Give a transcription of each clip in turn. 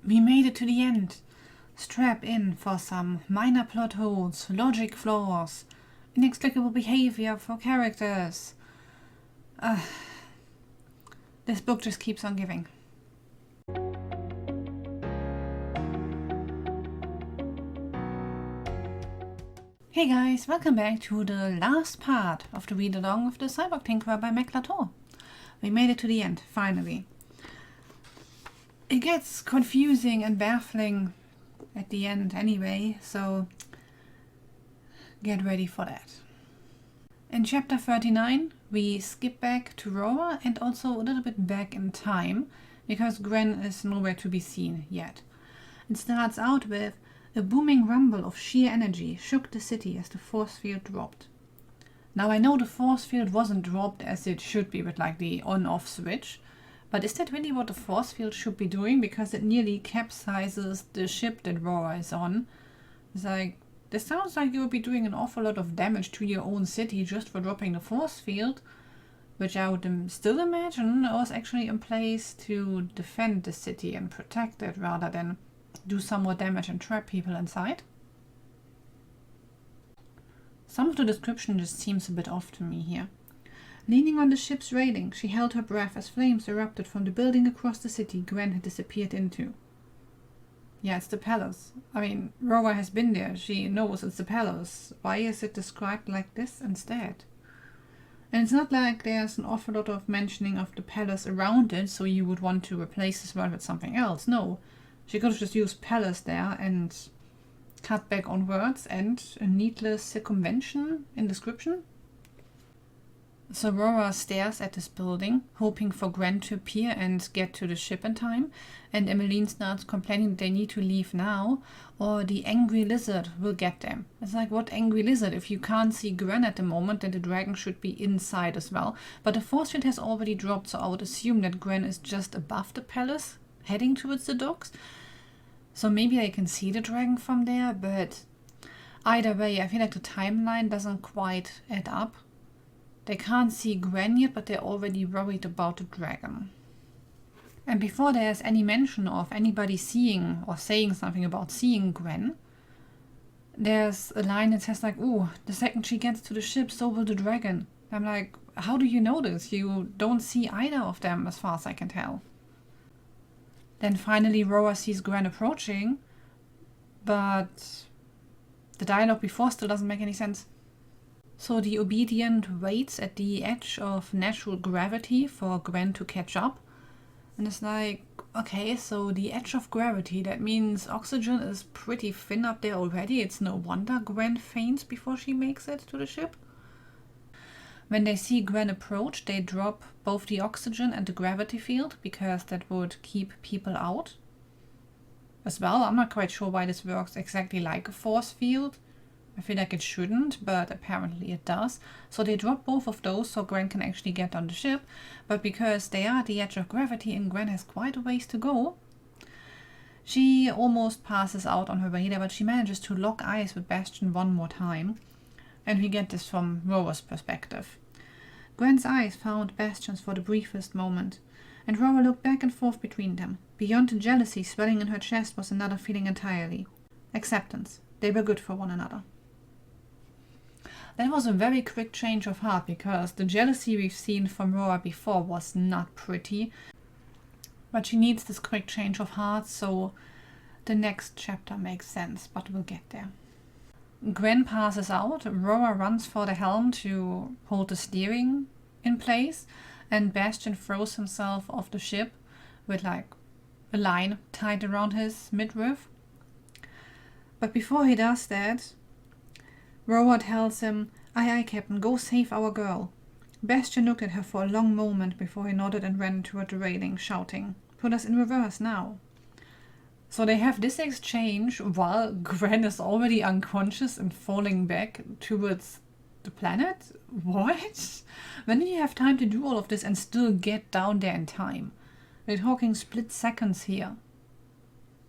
We made it to the end. Strap in for some minor plot holes, logic flaws, inexplicable behavior for characters. This book just keeps on giving. Hey guys, welcome back to the last part of the read-along of the Cyborg Tinkerer by Meg LaTorre. We made it to the end, finally. It gets confusing and baffling at the end anyway, so get ready for that. In chapter 39, we skip back to Roar and also a little bit back in time, because Gwen is nowhere to be seen yet. It starts out with a booming rumble of sheer energy shook the city as the force field dropped. Now I know the force field wasn't dropped as it should be with like the on-off switch, but is that really what the force field should be doing? Because it nearly capsizes the ship that Roar is on. It's like, this sounds like you would be doing an awful lot of damage to your own city just for dropping the force field, which I would still imagine was actually in place to defend the city and protect it rather than do some more damage and trap people inside. Some of the description just seems a bit off to me here. Leaning on the ship's railing, she held her breath as flames erupted from the building across the city Gwen had disappeared into. Yeah, it's the palace. I mean, Roar has been there. She knows it's the palace. Why is it described like this instead? And it's not like there's an awful lot of mentioning of the palace around it, so you would want to replace this word with something else. No. She could have just used palace there and cut back on words and a needless circumvention in description. So Roar stares at this building, hoping for Gwen to appear and get to the ship in time, and Emmeline starts complaining that they need to leave now, or the angry lizard will get them. It's like, what angry lizard? If you can't see Gwen at the moment, then the dragon should be inside as well. But the force field has already dropped, so I would assume that Gwen is just above the palace, heading towards the docks. So maybe I can see the dragon from there, but either way, I feel like the timeline doesn't quite add up. They can't see Gwen yet, but they're already worried about the dragon. And before there's any mention of anybody seeing or saying something about seeing Gwen, there's a line that says like, "Oh, the second she gets to the ship, so will the dragon." I'm like, how do you know this? You don't see either of them as far as I can tell. Then finally Roar sees Gwen approaching, but the dialogue before still doesn't make any sense. So the obedient waits at the edge of natural gravity for Gwen to catch up. And it's like, okay, so the edge of gravity, that means oxygen is pretty thin up there already. It's no wonder Gwen faints before she makes it to the ship. When they see Gwen approach, they drop both the oxygen and the gravity field, because that would keep people out as well. I'm not quite sure why this works exactly like a force field. I feel like it shouldn't, but apparently it does. So they drop both of those so Gwen can actually get on the ship. But because they are at the edge of gravity and Gwen has quite a ways to go, she almost passes out on her way there, but she manages to lock eyes with Bastion one more time. And we get this from Roar's perspective. Gwen's eyes found Bastion's for the briefest moment, and Roar looked back and forth between them. Beyond the jealousy swelling in her chest was another feeling entirely. Acceptance. They were good for one another. That was a very quick change of heart, because the jealousy we've seen from Roar before was not pretty. But she needs this quick change of heart, so the next chapter makes sense, but we'll get there. Gwen passes out, Roar runs for the helm to hold the steering in place, and Bastion throws himself off the ship with like a line tied around his midriff. But before he does that, Roar tells him, "Aye, aye, Captain, go save our girl." Bastion looked at her for a long moment before he nodded and ran toward the railing, shouting, "Put us in reverse now." So they have this exchange while Gwen is already unconscious and falling back towards the planet? What? When do you have time to do all of this and still get down there in time? We're talking split seconds here.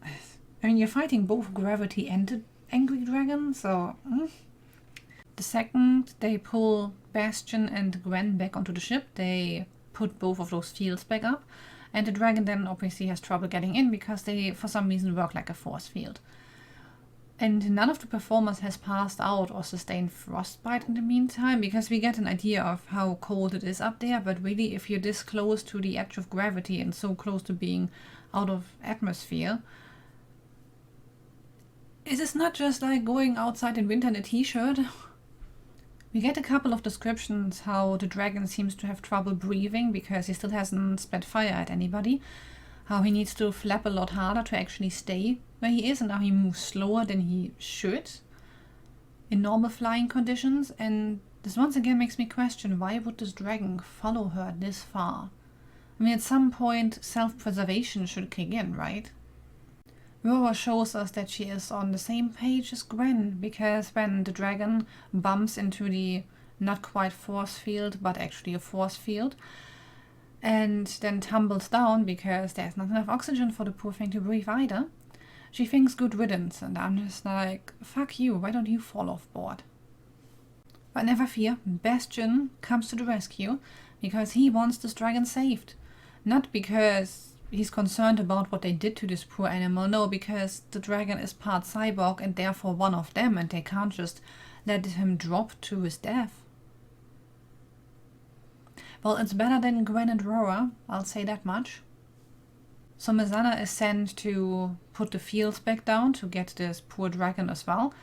I mean, you're fighting both gravity and the angry dragon, so... The second they pull Bastion and Gwen back onto the ship, they put both of those fields back up. And the dragon then obviously has trouble getting in because they, for some reason, work like a force field. And none of the performers has passed out or sustained frostbite in the meantime, because we get an idea of how cold it is up there, but really if you're this close to the edge of gravity and so close to being out of atmosphere, is this not just like going outside in winter in a t-shirt? We get a couple of descriptions how the dragon seems to have trouble breathing because he still hasn't spat fire at anybody, how he needs to flap a lot harder to actually stay where he is, and how he moves slower than he should in normal flying conditions. And this once again makes me question, why would this dragon follow her this far? I mean, at some point self-preservation should kick in, right? Rora shows us that she is on the same page as Gwen, because when the dragon bumps into the not quite force field but actually a force field and then tumbles down because there's not enough oxygen for the poor thing to breathe either, she thinks good riddance, and I'm just like, fuck you, why don't you fall off board? But never fear, Bastion comes to the rescue because he wants this dragon saved. Not because he's concerned about what they did to this poor animal, no, because the dragon is part cyborg and therefore one of them, and they can't just let him drop to his death. Well, it's better than Gwen and Rora, I'll say that much. So Mizana is sent to put the fields back down to get this poor dragon as well.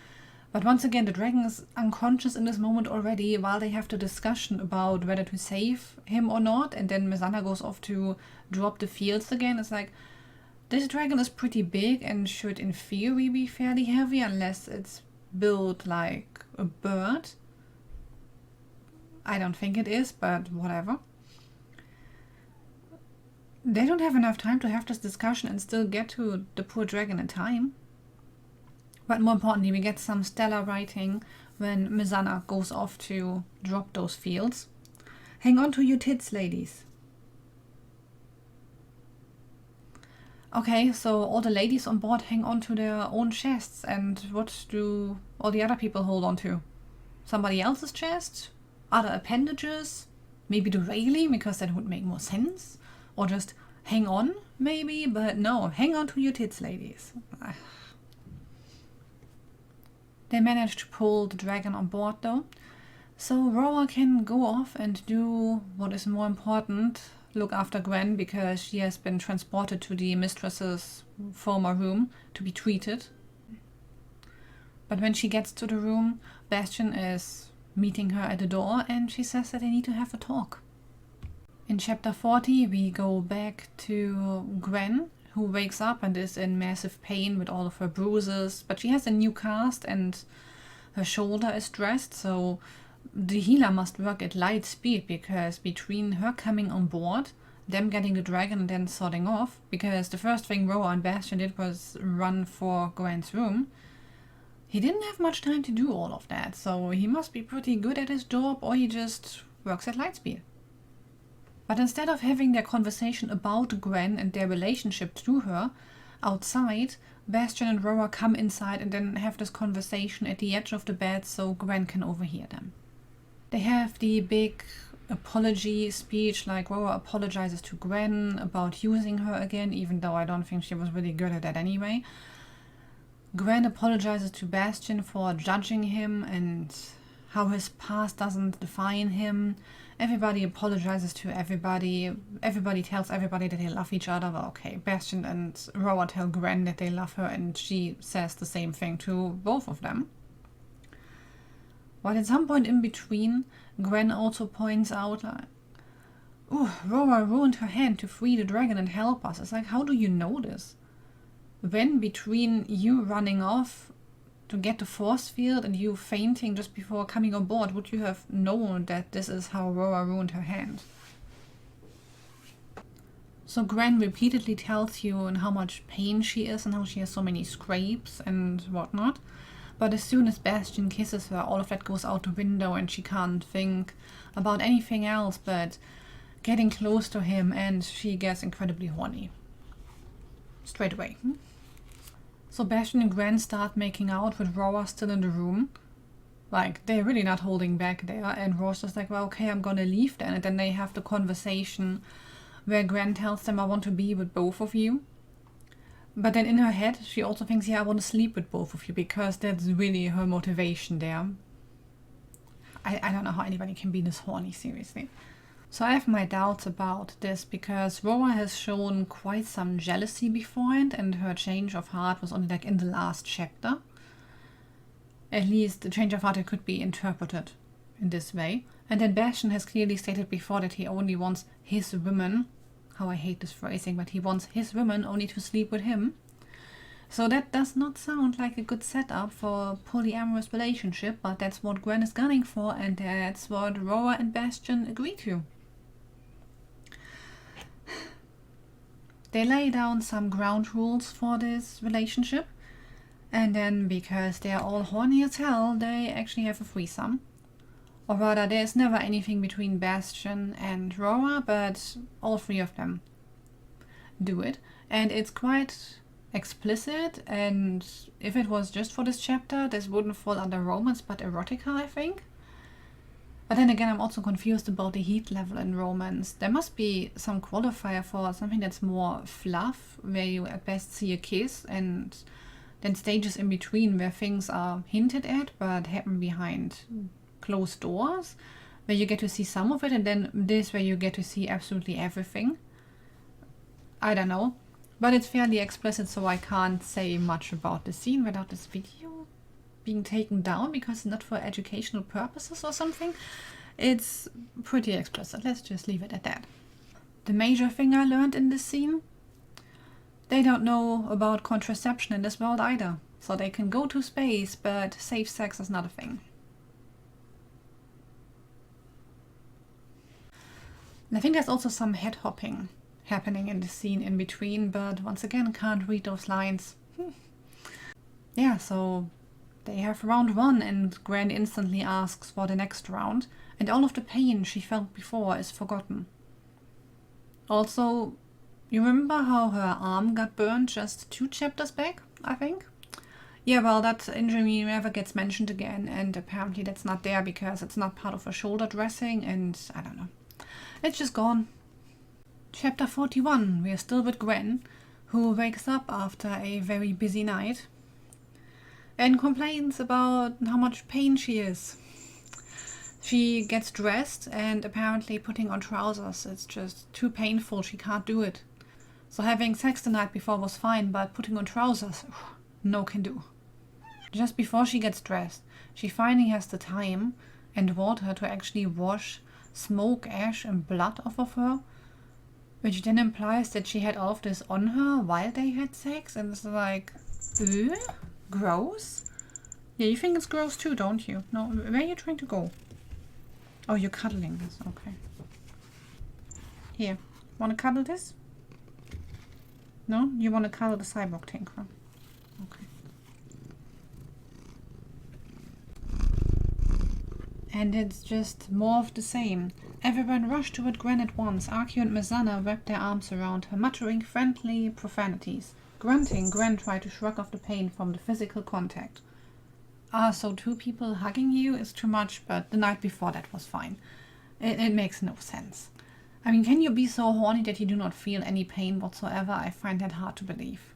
But once again, the dragon is unconscious in this moment already while they have the discussion about whether to save him or not. And then Mizana goes off to drop the fields again. It's like, this dragon is pretty big and should in theory be fairly heavy unless it's built like a bird. I don't think it is, but whatever. They don't have enough time to have this discussion and still get to the poor dragon in time. But more importantly, we get some stellar writing when Mizana goes off to drop those fields. Hang on to your tits, ladies. Okay, so all the ladies on board hang on to their own chests, and what do all the other people hold on to? Somebody else's chest? Other appendages? Maybe the railing, because that would make more sense? Or just hang on, maybe? But no, hang on to your tits, ladies. They managed to pull the dragon on board though. So Rora can go off and do what is more important, look after Gwen, because she has been transported to the mistress's former room to be treated. But when she gets to the room, Bastion is meeting her at the door and she says that they need to have a talk. In chapter 40 we go back to Gwen, who wakes up and is in massive pain with all of her bruises, but she has a new cast and her shoulder is dressed, so the healer must work at light speed, because between her coming on board, them getting the dragon and then sorting off, because the first thing Rora and Bastion did was run for Gwen's room, he didn't have much time to do all of that, so he must be pretty good at his job, or he just works at light speed. But instead of having their conversation about Gwen and their relationship to her outside, Bastion and Rora come inside and then have this conversation at the edge of the bed so Gwen can overhear them. They have the big apology speech, like Rora apologizes to Gwen about using her again, even though I don't think she was really good at that anyway. Gwen apologizes to Bastion for judging him and how his past doesn't define him. Everybody apologizes to everybody. Everybody tells everybody that they love each other. Well, okay, Bastion and Rora tell Gwen that they love her, and she says the same thing to both of them. But at some point in between, Gwen also points out, like, "Oh, Rora ruined her hand to free the dragon and help us." It's like, how do you know this? When between you running off to get the force field and you fainting just before coming on board, would you have known that this is how Rora ruined her hand? So Gwen repeatedly tells you in how much pain she is and how she has so many scrapes and whatnot. But as soon as Bastion kisses her, all of that goes out the window and she can't think about anything else but getting close to him, and she gets incredibly horny. Straight away. So Bastion and Gwen start making out with Rora still in the room. Like, they're really not holding back there. And Rora's just like, well, okay, I'm gonna leave then. And then they have the conversation where Gwen tells them, I want to be with both of you. But then in her head, she also thinks, yeah, I want to sleep with both of you, because that's really her motivation there. I don't know how anybody can be this horny, seriously. So I have my doubts about this, because Rora has shown quite some jealousy beforehand, and her change of heart was only like in the last chapter. At least the change of heart could be interpreted in this way. And then Bastian has clearly stated before that he only wants his women, how I hate this phrasing, but he wants his women only to sleep with him. So that does not sound like a good setup for a polyamorous relationship, but that's what Gwen is gunning for, and that's what Rora and Bastian agree to. They lay down some ground rules for this relationship, and then because they are all horny as hell, they actually have a threesome. Or rather, there's never anything between Bastian and Rora, but all three of them do it. And it's quite explicit, and if it was just for this chapter, this wouldn't fall under romance, but erotica, I think. But then again, I'm also confused about the heat level in romance. There must be some qualifier for something that's more fluff, where you at best see a kiss, and then stages in between where things are hinted at, but happen behind closed doors, where you get to see some of it, and then this where you get to see absolutely everything. I don't know, but it's fairly explicit, so I can't say much about the scene without this video being taken down because it's not for educational purposes or something. It's pretty explicit, let's just leave it at that. The major thing I learned in this scene: they don't know about contraception in this world either, so they can go to space, but safe sex is not a thing. I think there's also some head hopping happening in the scene in between, but once again, can't read those lines. Yeah, so they have round 1, and Gwen instantly asks for the next round, and all of the pain she felt before is forgotten. Also, you remember how her arm got burned just 2 chapters back, I think? Yeah, well, that injury never gets mentioned again, and apparently that's not there because it's not part of her shoulder dressing, and I don't know. It's just gone. Chapter 41, we are still with Gwen, who wakes up after a very busy night and complains about how much pain she is. She gets dressed, and apparently putting on trousers, it's just too painful, she can't do it. So having sex the night before was fine, but putting on trousers, no can do. Just before she gets dressed, she finally has the time and water to actually wash smoke, ash and blood off of her, which then implies that she had all of this on her while they had sex, and it's like, gross? Yeah, you think it's gross too, don't you? No, where are you trying to go? Oh, you're cuddling this, okay. Here, wanna cuddle this? No? You wanna cuddle the Cyborg Tinkerer? Okay. And it's just more of the same. Everyone rushed toward Gwen at once. Archeo and Mizana wrapped their arms around her, muttering friendly profanities. Grunting, Gwen tried to shrug off the pain from the physical contact. So 2 people hugging you is too much, but the night before that was fine. It makes no sense. I mean, can you be so horny that you do not feel any pain whatsoever? I find that hard to believe.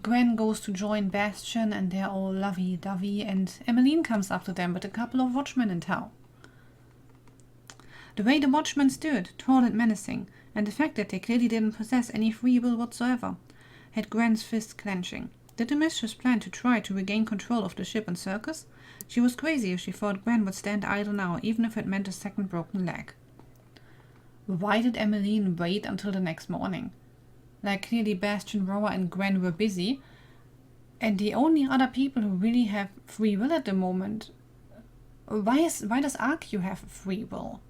Gwen goes to join Bastian, and they're all lovey-dovey, and Emmeline comes up to them with a couple of watchmen in tow. The way the watchmen stood, tall and menacing, and the fact that they clearly didn't possess any free will whatsoever, had Gwen's fist clenching. Did the mistress plan to try to regain control of the ship and circus? She was crazy if she thought Gwen would stand idle now, even if it meant a second broken leg. Why did Emmeline wait until the next morning? Like, clearly Bastian, Rora and Gwen were busy, and the only other people who really have free will at the moment... Why does Archeo have free will?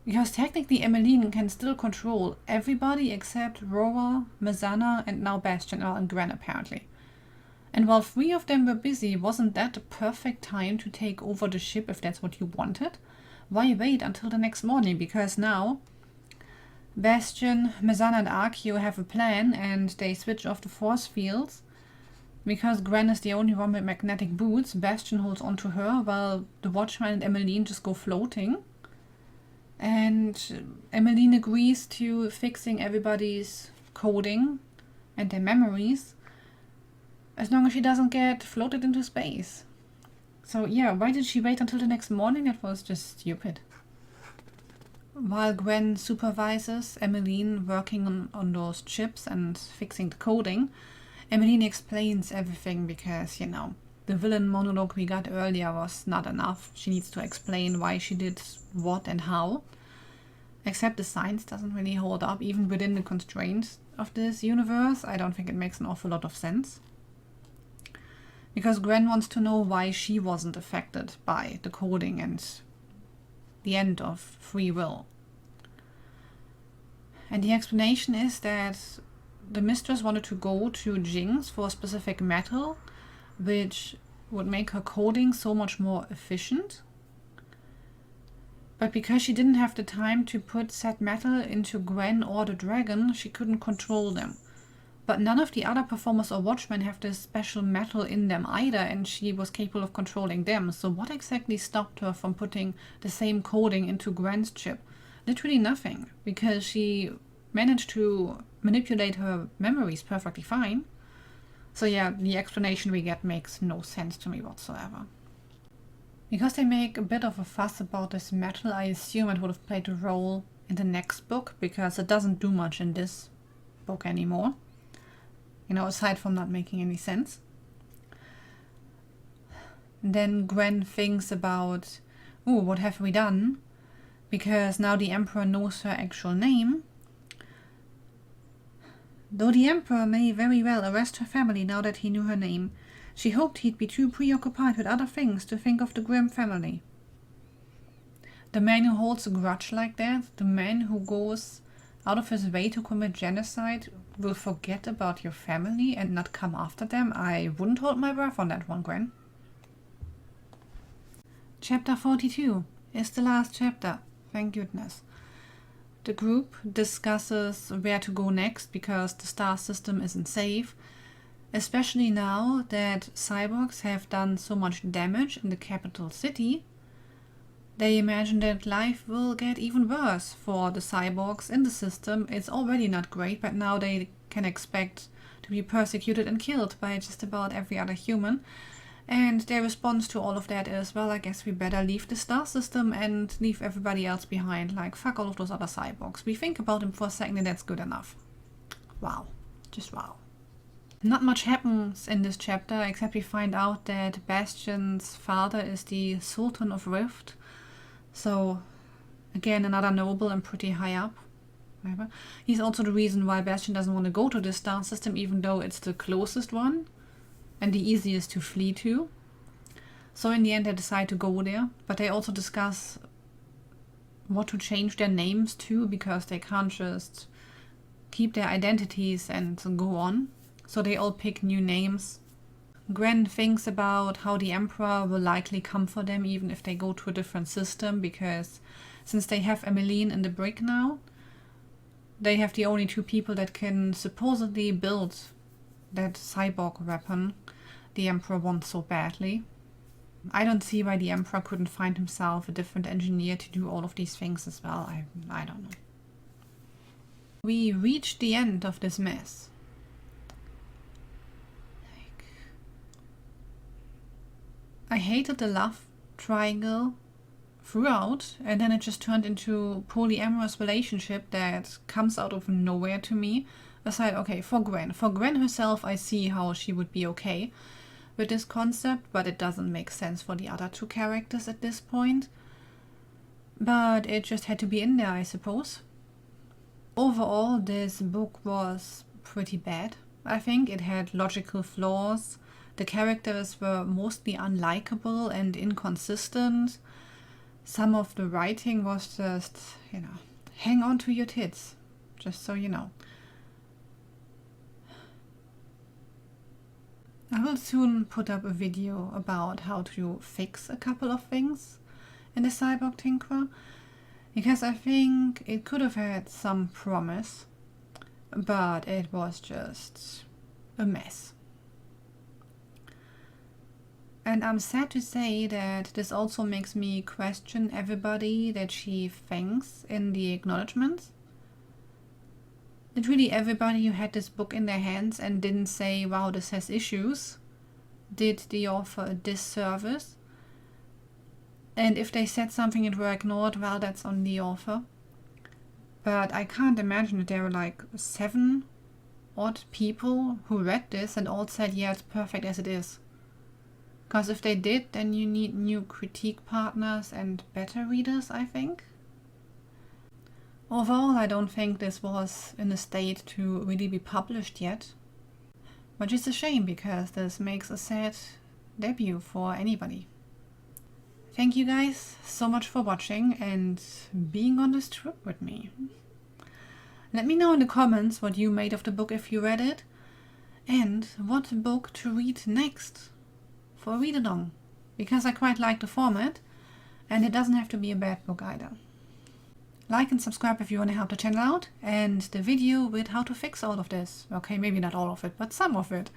Because technically Emmeline can still control everybody except Rora, Mizana, and now Bastian, and Gwen apparently. And while 3 of them were busy, wasn't that the perfect time to take over the ship if that's what you wanted? Why wait until the next morning? Because now Bastian, Mizana and Archeo have a plan, and they switch off the force fields. Because Gwen is the only one with magnetic boots, Bastian holds onto her while the Watchman and Emmeline just go floating. And Emmeline agrees to fixing everybody's coding and their memories as long as she doesn't get floated into space. So yeah, why did she wait until the next morning? That was just stupid. While Gwen supervises Emmeline working on those chips and fixing the coding, Emmeline explains everything because, you know, the villain monologue we got earlier was not enough. She needs to explain why she did what and how. Except the science doesn't really hold up, even within the constraints of this universe. I don't think it makes an awful lot of sense. Because Gwen wants to know why she wasn't affected by the coding and the end of free will. And the explanation is that the mistress wanted to go to Jinx for a specific metal, which would make her coding so much more efficient. But because she didn't have the time to put said metal into Gwen or the dragon, she couldn't control them. But none of the other performers or watchmen have this special metal in them either, and she was capable of controlling them. So what exactly stopped her from putting the same coding into Gwen's chip? Literally nothing, because she managed to manipulate her memories perfectly fine. So yeah, the explanation we get makes no sense to me whatsoever. Because they make a bit of a fuss about this metal, I assume it would have played a role in the next book, because it doesn't do much in this book anymore. You know, aside from not making any sense. Then Gwen thinks about, oh, what have we done? Because now the Emperor knows her actual name. Though the Emperor may very well arrest her family now that he knew her name, she hoped he'd be too preoccupied with other things to think of the Grimm family. The man who holds a grudge like that, the man who goes out of his way to commit genocide, will forget about your family and not come after them? I wouldn't hold my breath on that one, Gwen. Chapter 42 is the last chapter, thank goodness. The group discusses where to go next because the star system isn't safe, especially now that cyborgs have done so much damage in the capital city. They imagine that life will get even worse for the cyborgs in the system. It's already not great, but now they can expect to be persecuted and killed by just about every other human. And their response to all of that is, well, I guess we better leave the star system and leave everybody else behind. Like, fuck all of those other cyborgs. We think about them for a second and that's good enough. Wow. Just wow. Not much happens in this chapter, except we find out that Bastion's father is the Sultan of Rift. So, again, another noble and pretty high up. Whatever. He's also the reason why Bastion doesn't want to go to this star system, even though it's the closest one and the easiest to flee to. So in the end they decide to go there, but they also discuss what to change their names to, because they can't just keep their identities and go on. So they all pick new names. Gwen thinks about how the Emperor will likely come for them even if they go to a different system, because since they have Emmeline in the brig now, they have the only two people that can supposedly build that cyborg weapon the Emperor wants so badly. I don't see why the Emperor couldn't find himself a different engineer to do all of these things as well. I don't know. We reached the end of this mess. I hated the love triangle throughout, and then it just turned into a polyamorous relationship that comes out of nowhere to me. Aside, okay, for Gwen herself, I see how she would be okay with this concept, but it doesn't make sense for the other two characters at this point. But it just had to be in there, I suppose. Overall, this book was pretty bad. I think it had logical flaws. The characters were mostly unlikable and inconsistent. Some of the writing was just, hang on to your tits, just so you know. I will soon put up a video about how to fix a couple of things in the Cyborg Tinkerer, because I think it could have had some promise, but it was just a mess. And I'm sad to say that this also makes me question everybody that she thanks in the acknowledgements. That really everybody who had this book in their hands and didn't say, wow, this has issues, did the author a disservice. And if they said something and were ignored, well, that's on the author. But I can't imagine that there were like 7 odd people who read this and all said, yeah, it's perfect as it is. Because if they did, then you need new critique partners and better readers, I think. Overall, I don't think this was in a state to really be published yet. Which is a shame, because this makes a sad debut for anybody. Thank you guys so much for watching and being on this trip with me. Let me know in the comments what you made of the book if you read it, and what book to read next for a read-along, because I quite like the format, and it doesn't have to be a bad book either. Like and subscribe if you want to help the channel out, and the video with how to fix all of this, okay, maybe not all of it, but some of it,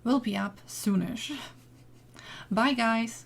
will be up soonish. Bye guys!